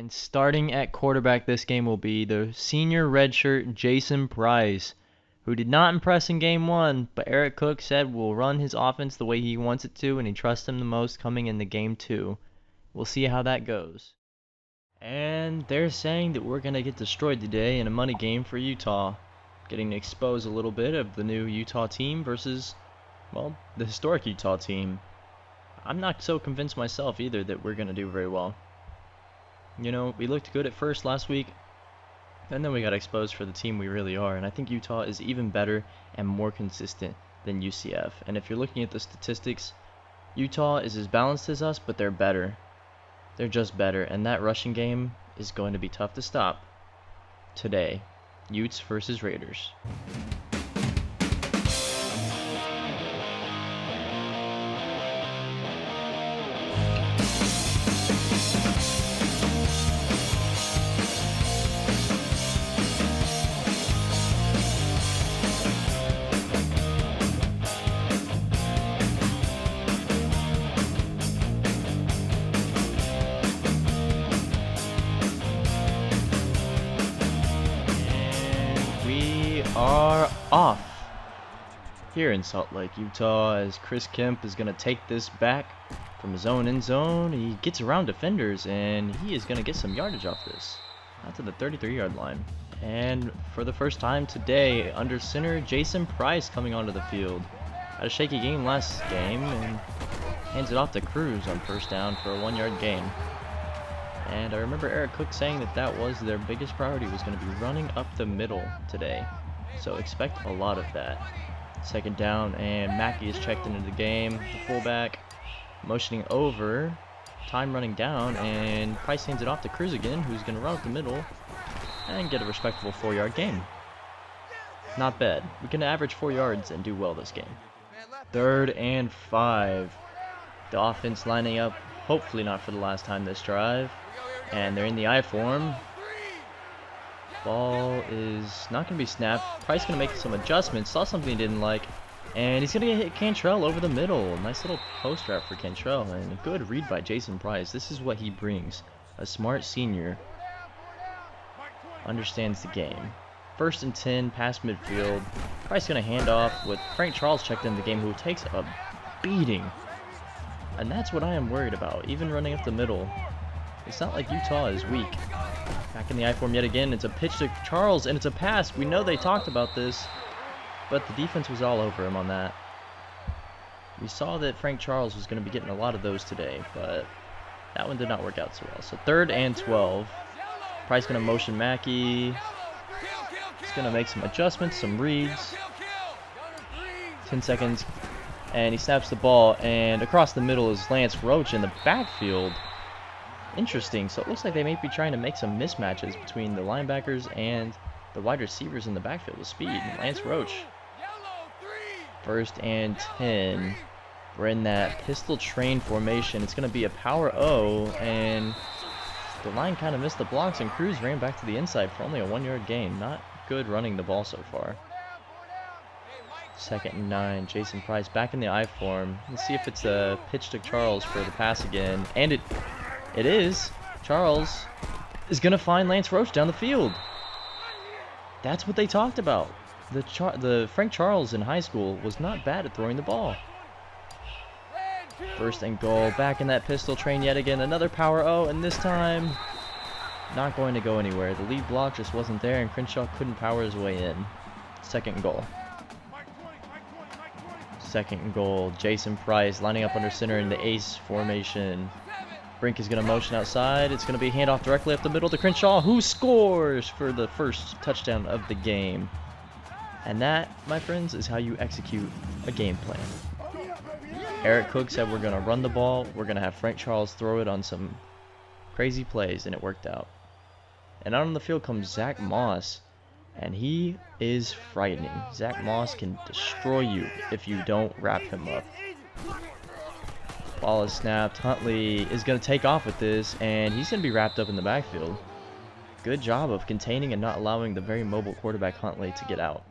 And starting at quarterback this game will be the senior redshirt Jason Price, who did not impress in game one, but Eric Cook said will run his offense the way he wants it to, and he trusts him the most coming into game two. We'll see how that goes. And they're saying that we're going to get destroyed today in a money game for Utah, getting to expose a little bit of the new Utah team versus, well, the historic Utah team. I'm not so convinced myself either that we're going to do very well. You know, we looked good at first last week, and then we got exposed for the team we really are, and I think Utah is even better and more consistent than UCF. And if you're looking at the statistics, Utah is as balanced as us, but they're better. They're just better, and that rushing game is going to be tough to stop today. Utes versus Raiders. Are off here in Salt Lake, Utah, as Chris Kemp is going to take this back from his own end zone. He gets around defenders, and he is going to get some yardage off this, out to the 33-yard line. And for the first time today, under center, Jason Price coming onto the field. Had a shaky game last game, and hands it off to Cruz on first down for a 1-yard gain. And I remember Eric Cook saying that that was their biggest priority, was going to be running up the middle today. So expect a lot of that. Second down, and Mackey is checked into the game. The fullback motioning over, time running down, and Price hands it off to Cruz again, who's going to run up the middle and get a respectable 4-yard gain. Not bad. We can average 4 yards and do well this game. 3rd and 5. The offense lining up, hopefully not for the last time this drive. And they're in the I form. Ball is not going to be snapped. Price going to make some adjustments. Saw something he didn't like. And he's going to hit Cantrell over the middle. Nice little post route for Cantrell. And a good read by Jason Price. This is what he brings. A smart senior. Understands the game. 1st and 10, past midfield. Price going to hand off with Frank Charles checked in the game, who takes a beating. And that's what I am worried about. Even running up the middle. It's not like Utah is weak. Back in the I-form yet again. It's a pitch to Charles, and it's a pass. We know they talked about this, but the defense was all over him on that. We saw that Frank Charles was going to be getting a lot of those today, but that one did not work out so well. So 3rd and 12. Price going to motion Mackey. He's going to make some adjustments, some reads. 10 seconds, and he snaps the ball, and across the middle is Lance Roach in the backfield. Interesting. So it looks like they may be trying to make some mismatches between the linebackers and the wide receivers in the backfield with speed. Lance Roach. 1st and 10. We're in that pistol train formation. It's going to be a power O, and the line kind of missed the blocks, and Cruz ran back to the inside for only a 1-yard gain. Not good running the ball so far. 2nd and 9. Jason Price back in the I form. Let's see if it's a pitch to Charles for the pass again, and it is. Charles is going to find Lance Roach down the field. That's what they talked about. The Frank Charles in high school was not bad at throwing the ball. 1st and goal. Back in that pistol train yet again. Another power O, and this time not going to go anywhere. The lead block just wasn't there, and Crenshaw couldn't power his way in. 2nd and goal. 2nd and goal. Jason Price lining up under center in the ace formation. Brink is going to motion outside. It's going to be handoff directly up the middle to Crenshaw, who scores for the first touchdown of the game. And that, my friends, is how you execute a game plan. Eric Cook said we're going to run the ball. We're going to have Frank Charles throw it on some crazy plays, and it worked out. And out on the field comes Zach Moss, and he is frightening. Zach Moss can destroy you if you don't wrap him up. Ball is snapped. Huntley is going to take off with this, and he's going to be wrapped up in the backfield. Good job of containing and not allowing the very mobile quarterback Huntley to get out.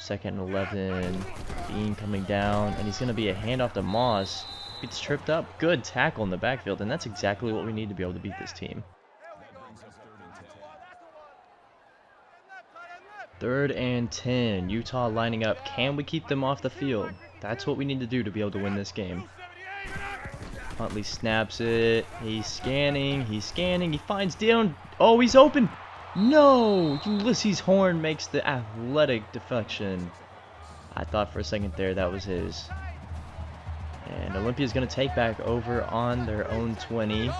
2nd and 11. Bean coming down, and he's going to be a handoff to Moss. Gets tripped up. Good tackle in the backfield, and that's exactly what we need to be able to beat this team. 3rd and 10. Utah lining up. Can we keep them off the field? That's what we need to do to be able to win this game. Huntley snaps it. He's scanning. He's scanning. He finds Dion. Oh, he's open. No! Ulysses Horn makes the athletic deflection. I thought for a second there that was his. And Olympia's going to take back over on their own 20.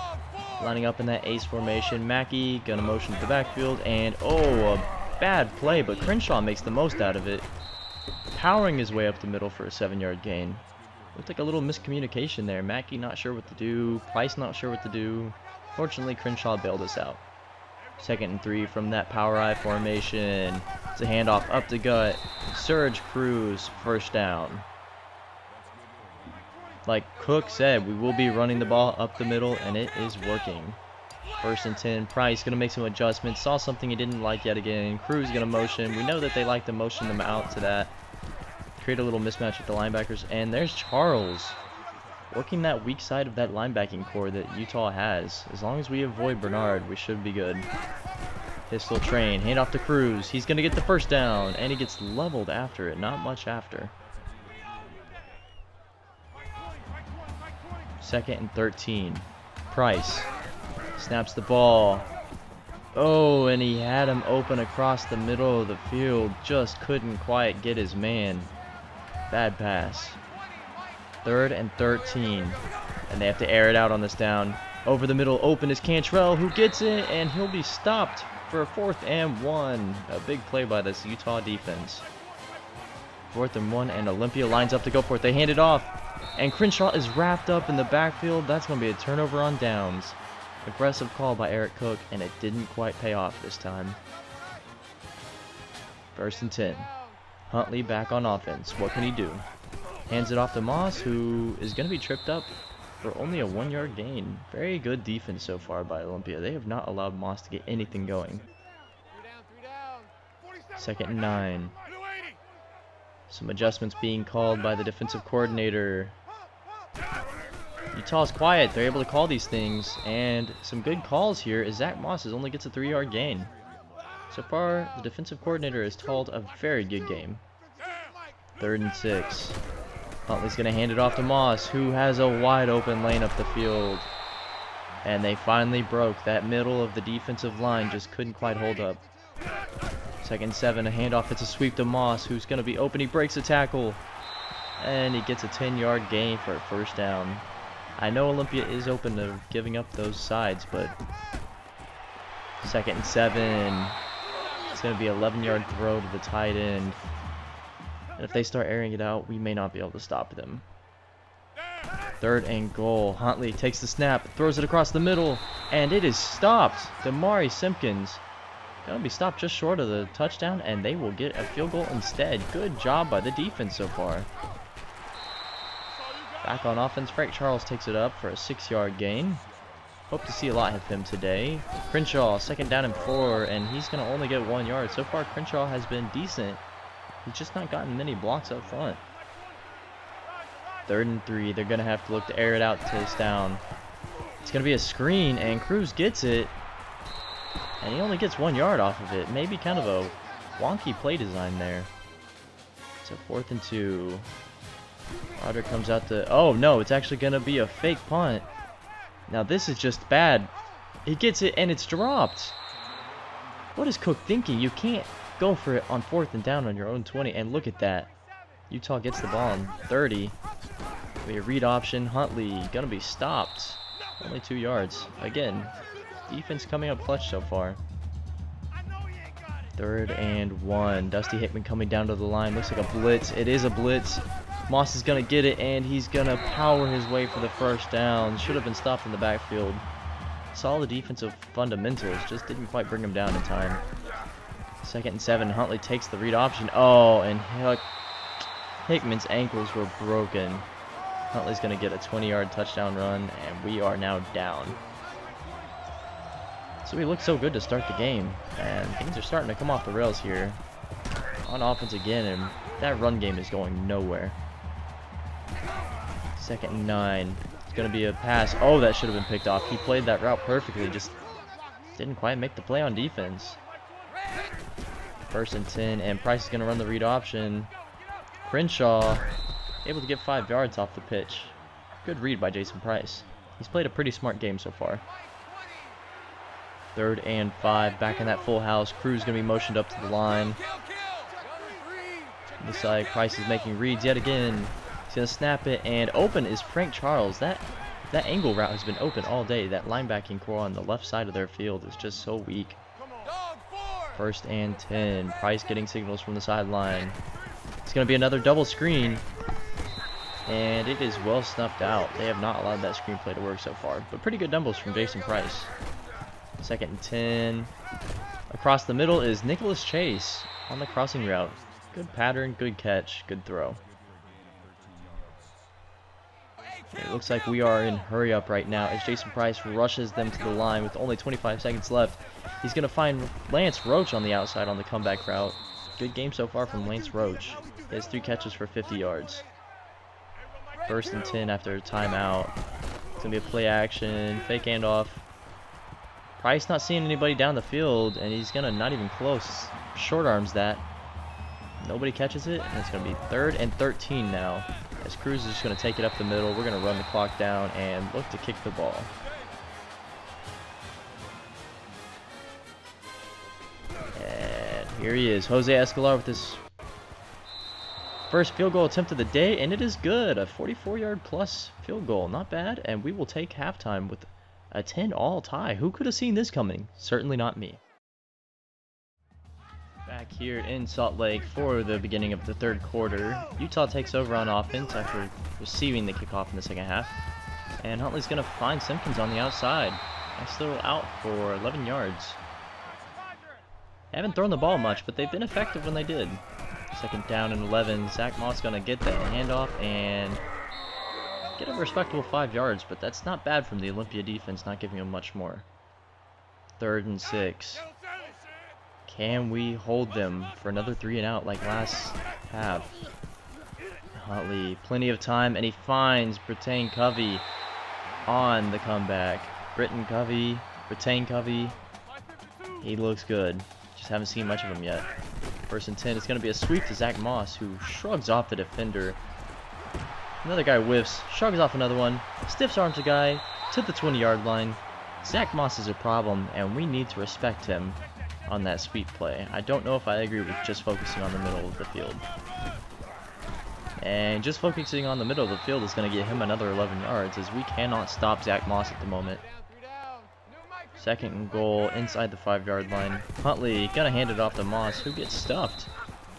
Lining up in that ace formation. Mackey going to motion to the backfield. And, oh, a bad play, but Crenshaw makes the most out of it. Powering his way up the middle for a 7-yard gain. Looked like a little miscommunication there. Mackey not sure what to do. Price not sure what to do. Fortunately, Crenshaw bailed us out. 2nd and 3 from that power I formation. It's a handoff up the gut. Surge Cruz, 1st down. Like Cook said, we will be running the ball up the middle, and it is working. 1st and 10. Price going to make some adjustments. Saw something he didn't like yet again. Cruz going to motion. We know that they like to motion them out to that. Create a little mismatch with the linebackers. And there's Charles. Working that weak side of that linebacking core that Utah has. As long as we avoid Bernard, we should be good. Pistol train. Hand off to Cruz. He's going to get the 1st down. And he gets leveled after it. Not much after. 2nd and 13. Price snaps the ball. Oh, and he had him open across the middle of the field. Just couldn't quite get his man. Bad pass. 3rd and 13. And they have to air it out on this down. Over the middle, open is Cantrell, who gets it, and he'll be stopped for a 4th and 1. A big play by this Utah defense. 4th and 1, and Olympia lines up to go for it. They hand it off. And Crenshaw is wrapped up in the backfield. That's going to be a turnover on downs. Aggressive call by Eric Cook, and it didn't quite pay off this time. 1st and 10. Huntley back on offense. What can he do? Hands it off to Moss, who is going to be tripped up for only a 1-yard gain. Very good defense so far by Olympia. They have not allowed Moss to get anything going. 2nd and 9. Some adjustments being called by the defensive coordinator. Utah's quiet. They're able to call these things. And some good calls here is Zach Moss only gets a 3-yard gain. So far, the defensive coordinator has called a very good game. 3rd and 6. Huntley's going to hand it off to Moss, who has a wide open lane up the field. And they finally broke. That middle of the defensive line just couldn't quite hold up. 2nd and 7, a handoff. It's a sweep to Moss, who's going to be open. He breaks a tackle. And he gets a 10-yard gain for a 1st down. I know Olympia is open to giving up those sides, but 2nd and 7. It's going to be an 11-yard throw to the tight end. And if they start airing it out, we may not be able to stop them. 3rd and goal. Huntley takes the snap, throws it across the middle, and it is stopped. Damari Simpkins going to be stopped just short of the touchdown, and they will get a field goal instead. Good job by the defense so far. Back on offense, Frank Charles takes it up for a 6-yard gain. Hope to see a lot of him today. Crenshaw, 2nd down and 4, and he's going to only get 1 yard. So far, Crenshaw has been decent. He's just not gotten many blocks up front. 3rd and 3. They're going to have to look to air it out to this down. It's going to be a screen, and Cruz gets it. And he only gets 1 yard off of it. Maybe kind of a wonky play design there. It's a 4th and 2. Roderick comes out to... Oh, no, it's actually going to be a fake punt. Now, this is just bad. He gets it, and it's dropped. What is Cook thinking? You can't go for it on 4th and down on your own 20. And look at that. Utah gets the ball on 30. We read option. Huntley going to be stopped. Only 2 yards. Again, defense coming up clutch so far. 3rd and 1. Dusty Hickman coming down to the line. Looks like a blitz. It is a blitz. Moss is going to get it, and he's going to power his way for the 1st down. Should have been stopped in the backfield. Saw the defensive fundamentals, just didn't quite bring him down in time. 2nd and 7. Huntley takes the read option. Oh, and Hickman's ankles were broken. Huntley's going to get a 20-yard touchdown run, and we are now down. So we looked so good to start the game, and things are starting to come off the rails here. On offense again, and that run game is going nowhere. 2nd and 9. It's going to be a pass. Oh, that should have been picked off. He played that route perfectly, just didn't quite make the play on defense. 1st and 10, and Price is going to run the read option. Crenshaw able to get 5 yards off the pitch. Good read by Jason Price. He's played a pretty smart game so far. 3rd and 5, back in that full house. Cruz going to be motioned up to the line. Looks like Price is making reads yet again. He's going to snap it, and open is Frank Charles. That angle route has been open all day. That linebacking core on the left side of their field is just so weak. 1st and 10. Price getting signals from the sideline. It's going to be another double screen, and it is well snuffed out. They have not allowed that screenplay to work so far, but pretty good doubles from Jason Price. 2nd and 10. Across the middle is Nicholas Chase on the crossing route. Good pattern, good catch, good throw. It looks like we are in hurry up right now as Jason Price rushes them to the line with only 25 seconds left. He's going to find Lance Roach on the outside on the comeback route. Good game so far from Lance Roach. He has 3 catches for 50 yards. 1st and 10 after a timeout. It's going to be a play action, fake handoff. Price not seeing anybody down the field, and he's going to not even close. Short arms that. Nobody catches it, and it's going to be 3rd and 13 now. As Cruz is just going to take it up the middle. We're going to run the clock down and look to kick the ball. And here he is, Jose Escolar with his first field goal attempt of the day, and it is good. A 44-yard plus field goal, not bad. And we will take halftime with a 10-all tie. Who could have seen this coming? Certainly not me. Back here in Salt Lake for the beginning of the 3rd quarter. Utah takes over on offense after receiving the kickoff in the 2nd half. And Huntley's going to find Simpkins on the outside. Nice little out for 11 yards. They haven't thrown the ball much, but they've been effective when they did. 2nd down and 11. Zach Moss going to get that handoff and get a respectable 5 yards, but that's not bad from the Olympia defense, not giving him much more. 3rd and 6. Can we hold them for another 3 and out like last half? Huntley, plenty of time, and he finds Brittain Covey on the comeback. Brittain Covey, he looks good. Just haven't seen much of him yet. 1st and 10, it's going to be a sweep to Zach Moss, who shrugs off the defender. Another guy whiffs, shrugs off another one, stiffs arms a guy to the 20-yard line. Zach Moss is a problem, and we need to respect him on that sweep play. I don't know if I agree with just focusing on the middle of the field. And just focusing on the middle of the field is going to get him another 11 yards, as we cannot stop Zach Moss at the moment. 2nd and goal inside the 5-yard line. Huntley gonna hand it off to Moss, who gets stuffed.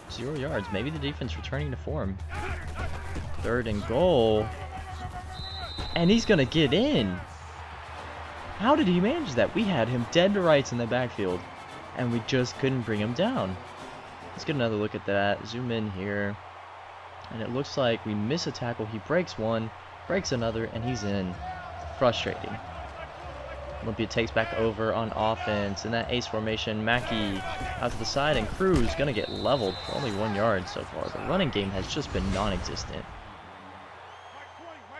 0 yards. Maybe the defense returning to form. 3rd and goal. And he's gonna get in. How did he manage that? We had him dead to rights in the backfield, and we just couldn't bring him down. Let's get another look at that. Zoom in here. And it looks like we miss a tackle. He breaks one, breaks another, and he's in. Frustrating. Olympia takes back over on offense. In that ace formation, Mackey out to the side, and Cruz going to get leveled for only 1 yard so far. The running game has just been non-existent.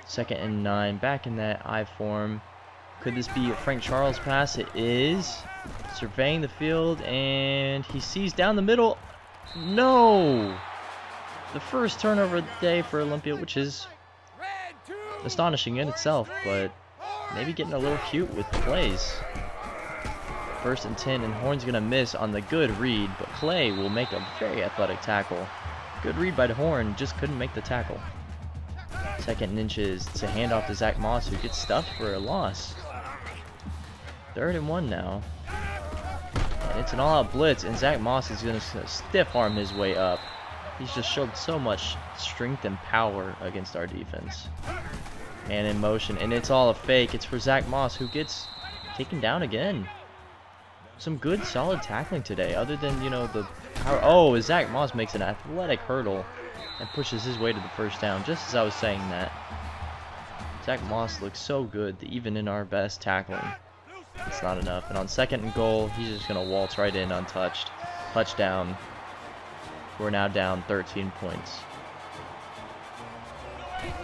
2nd and 9, back in that I form. Could this be a Frank Charles pass? It is. Surveying the field, and he sees down the middle. No! The first turnover of the day for Olympia, which is astonishing in itself, but maybe getting a little cute with the plays. 1st and 10, and Horn's going to miss on the good read, but Clay will make a very athletic tackle. Good read by Horn, just couldn't make the tackle. 2nd and inches to hand off to Zach Moss, who gets stuffed for a loss. 3rd and 1 now. And it's an all-out blitz, and Zach Moss is going to stiff arm his way up. He's just showed so much strength and power against our defense. And in motion, and it's all a fake. It's for Zach Moss, who gets taken down again. Some good solid tackling today, other than, you know, the power. Oh, Zach Moss makes an athletic hurdle and pushes his way to the 1st down, just as I was saying that. Zach Moss looks so good that even in our best tackling, it's not enough. And on 2nd and goal, he's just going to waltz right in untouched. Touchdown. We're now down 13 points.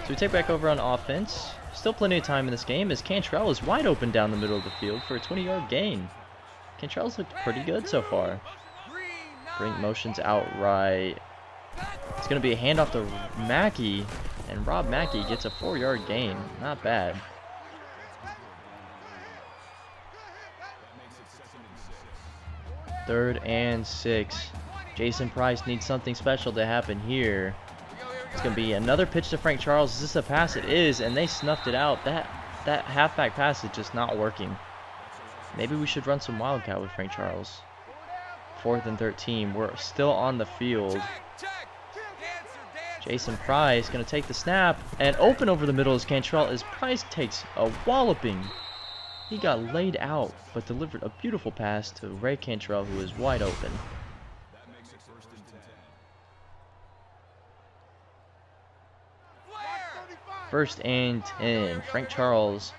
So we take back over on offense. Still plenty of time in this game as Cantrell is wide open down the middle of the field for a 20-yard gain. Cantrell's looked pretty good so far. Brink motions outright. It's going to be a handoff to Mackey, and Rob Mackey gets a 4-yard gain. Not bad. Third and 6. Jason Price needs something special to happen here. It's going to be another pitch to Frank Charles. Is this a pass? It is, and they snuffed it out. That halfback pass is just not working. Maybe we should run some wildcat with Frank Charles. 4th and 13. We're still on the field. Jason Price going to take the snap and open over the middle as Cantrell as Price takes a walloping. He got laid out but delivered a beautiful pass to Ray Cantrell, who is wide open. First and 10. Frank Charles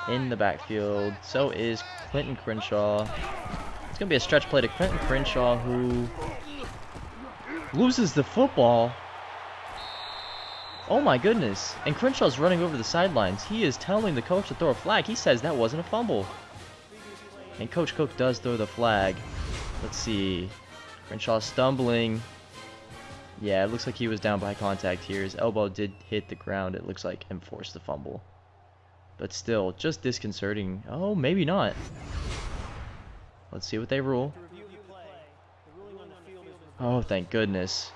in the backfield. So is Clinton Crenshaw. It's going to be a stretch play to Clinton Crenshaw, who loses the football. Oh my goodness. And Crenshaw's running over the sidelines. He is telling the coach to throw a flag. He says that wasn't a fumble. And Coach Cook does throw the flag. Let's see. Crenshaw stumbling. Yeah, it looks like he was down by contact here. His elbow did hit the ground, it looks like, and forced the fumble. But still, just disconcerting. Oh, maybe not. Let's see what they rule. Oh, thank goodness.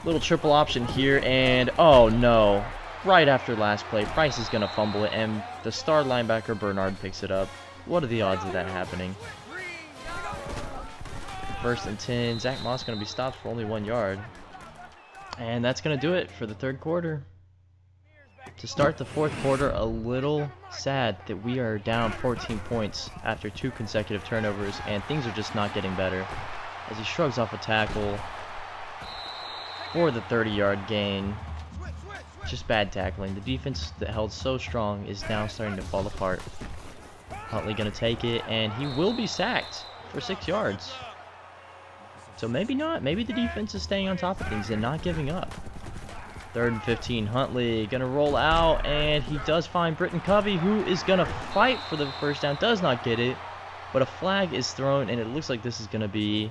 Little triple option here, and oh no. Right after last play, Price is going to fumble it, and the star linebacker Bernard picks it up. What are the odds of that happening? First and 10. Zach Moss going to be stopped for only 1 yard. And that's going to do it for the third quarter. To start the fourth quarter, a little sad that we are down 14 points after 2 consecutive turnovers, and things are just not getting better. As he shrugs off a tackle for the 30-yard gain. Just bad tackling. The defense that held so strong is now starting to fall apart. Huntley going to take it, and he will be sacked for 6 yards. So maybe not. Maybe the defense is staying on top of things and not giving up. 3rd and 15. Huntley going to roll out, and he does find Britton Covey, who is going to fight for the first down. Does not get it, but a flag is thrown, and it looks like this is going to be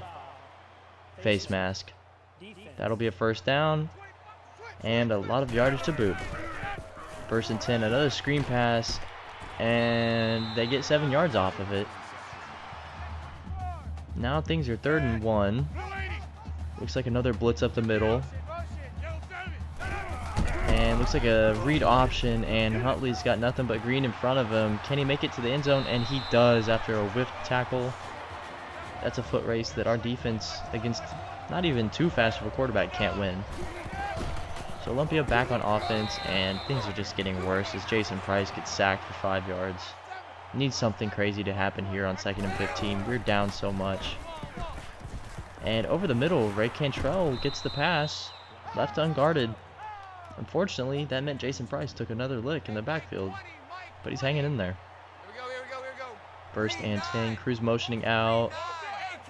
face mask. That'll be a first down, and a lot of yardage to boot. 1st and 10. Another screen pass, and they get 7 yards off of it. Now things are 3rd and 1. Looks like another blitz up the middle. And looks like a read option, and Huntley's got nothing but green in front of him. Can he make it to the end zone? And he does after a whiff tackle. That's a foot race that our defense, against not even too fast of a quarterback, can't win. So Olympia back on offense, and things are just getting worse as Jason Price gets sacked for 5 yards. Needs something crazy to happen here on 2nd and 15. We're down so much. And over the middle, Ray Cantrell gets the pass, left unguarded. Unfortunately, that meant Jason Price took another lick in the backfield, but he's hanging in there. 1st and 10. Cruz motioning out.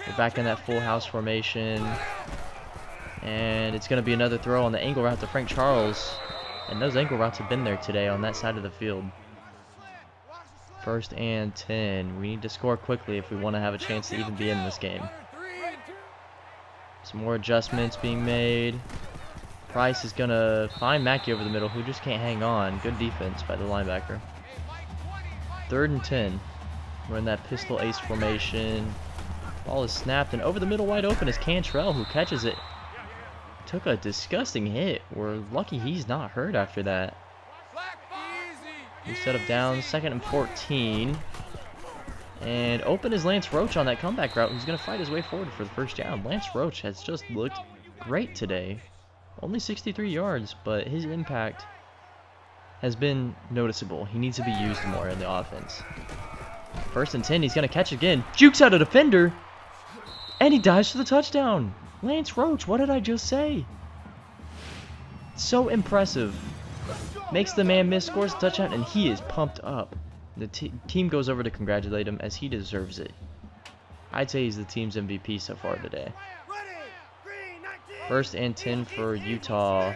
We're back in that full house formation. And it's going to be another throw on the angle route to Frank Charles. And those angle routes have been there today on that side of the field. 1st and 10. We need to score quickly if we want to have a chance to even be in this game. Some more adjustments being made. Price is going to find Mackey over the middle, who just can't hang on. Good defense by the linebacker. 3rd and 10. We're in that pistol ace formation. Ball is snapped, and over the middle wide open is Cantrell, who catches it. Took a disgusting hit. We're lucky he's not hurt after that. New set of downs, 2nd and 14. And open is Lance Roach on that comeback route. He's going to fight his way forward for the first down. Lance Roach has just looked great today. Only 63 yards, but his impact has been noticeable. He needs to be used more in the offense. 1st and 10, he's going to catch again. Jukes out a defender, and he dives for the touchdown. Lance Roach, what did I just say? So impressive. Makes the man miss, scores a touchdown, and he is pumped up. The team goes over to congratulate him as he deserves it. I'd say he's the team's MVP so far today. 1st and 10 for Utah.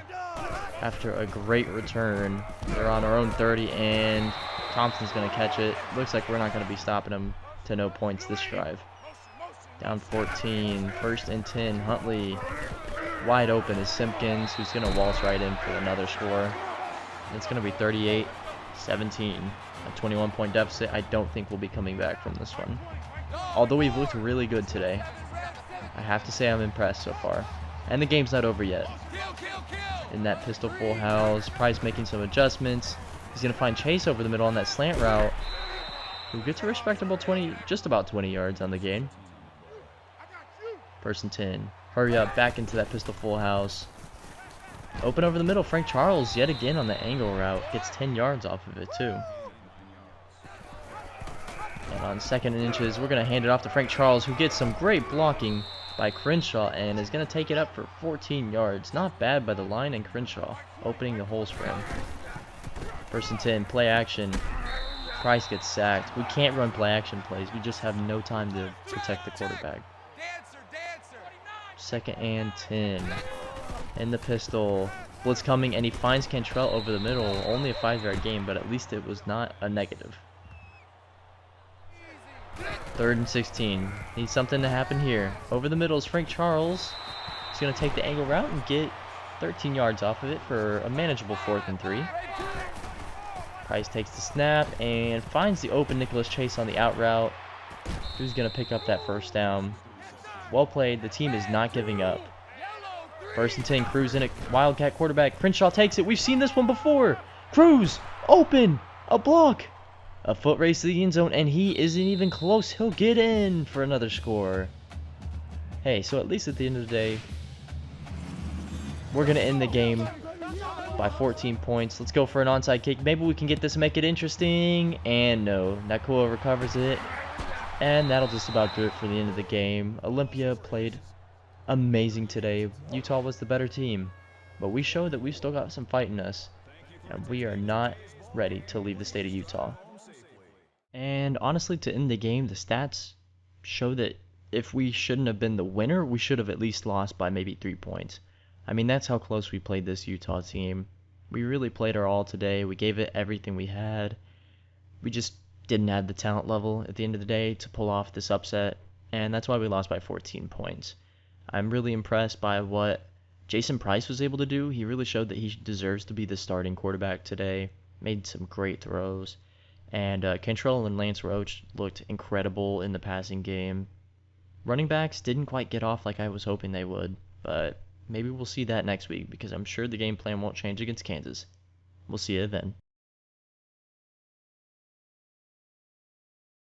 after a great return. They're on our own 30, and Thompson's going to catch it. Looks like we're not going to be stopping him to no points this drive. Down 14, 1st and 10. Huntley wide open is Simpkins, who's going to waltz right in for another score. It's going to be 38-17. A 21-point deficit. I don't think we'll be coming back from this one. Although we've looked really good today, I have to say I'm impressed so far. And the game's not over yet. In that pistol full house, Price making some adjustments. He's going to find Chase over the middle on that slant route, who gets a respectable 20, just about 20 yards on the game. 1st and 10. Hurry up, back into that pistol full house. Open over the middle, Frank Charles yet again on the angle route. Gets 10 yards off of it too. And on 2nd and inches, we're going to hand it off to Frank Charles, who gets some great blocking by Crenshaw and is going to take it up for 14 yards. Not bad by the line and Crenshaw, opening the holes for him. 1st and 10, play action. Price gets sacked. We can't run play action plays. We just have no time to protect the quarterback. 2nd and 10. In the pistol. Blitz coming, and he finds Cantrell over the middle. Only a 5-yard gain, but at least it was not a negative. 3rd and 16. Needs something to happen here. Over the middle is Frank Charles. He's going to take the angle route and get 13 yards off of it for a manageable 4th and 3. Price takes the snap and finds the open Nicholas Chase on the out route. Who's going to pick up that 1st down? Well played. The team is not giving up. 1st and 10. Cruz in it. Wildcat quarterback. Crenshaw takes it. We've seen this one before. Cruz open. A block. A foot race to the end zone, and he isn't even close. He'll get in for another score. Hey, so at least at the end of the day, we're going to end the game by 14 points. Let's go for an onside kick. Maybe we can get this and make it interesting. And no, Nakua recovers it. And that'll just about do it for the end of the game. Olympia played amazing today. Utah was the better team. But we showed that we've still got some fight in us. And we are not ready to leave the state of Utah. And honestly, to end the game, the stats show that if we shouldn't have been the winner, we should have at least lost by maybe 3 points. I mean, that's how close we played this Utah team. We really played our all today. We gave it everything we had. We just didn't have the talent level at the end of the day to pull off this upset, and that's why we lost by 14 points. I'm really impressed by what Jason Price was able to do. He really showed that he deserves to be the starting quarterback today. Made some great throws. And Cantrell and Lance Roach looked incredible in the passing game. Running backs didn't quite get off like I was hoping they would, but maybe we'll see that next week because I'm sure the game plan won't change against Kansas. We'll see you then.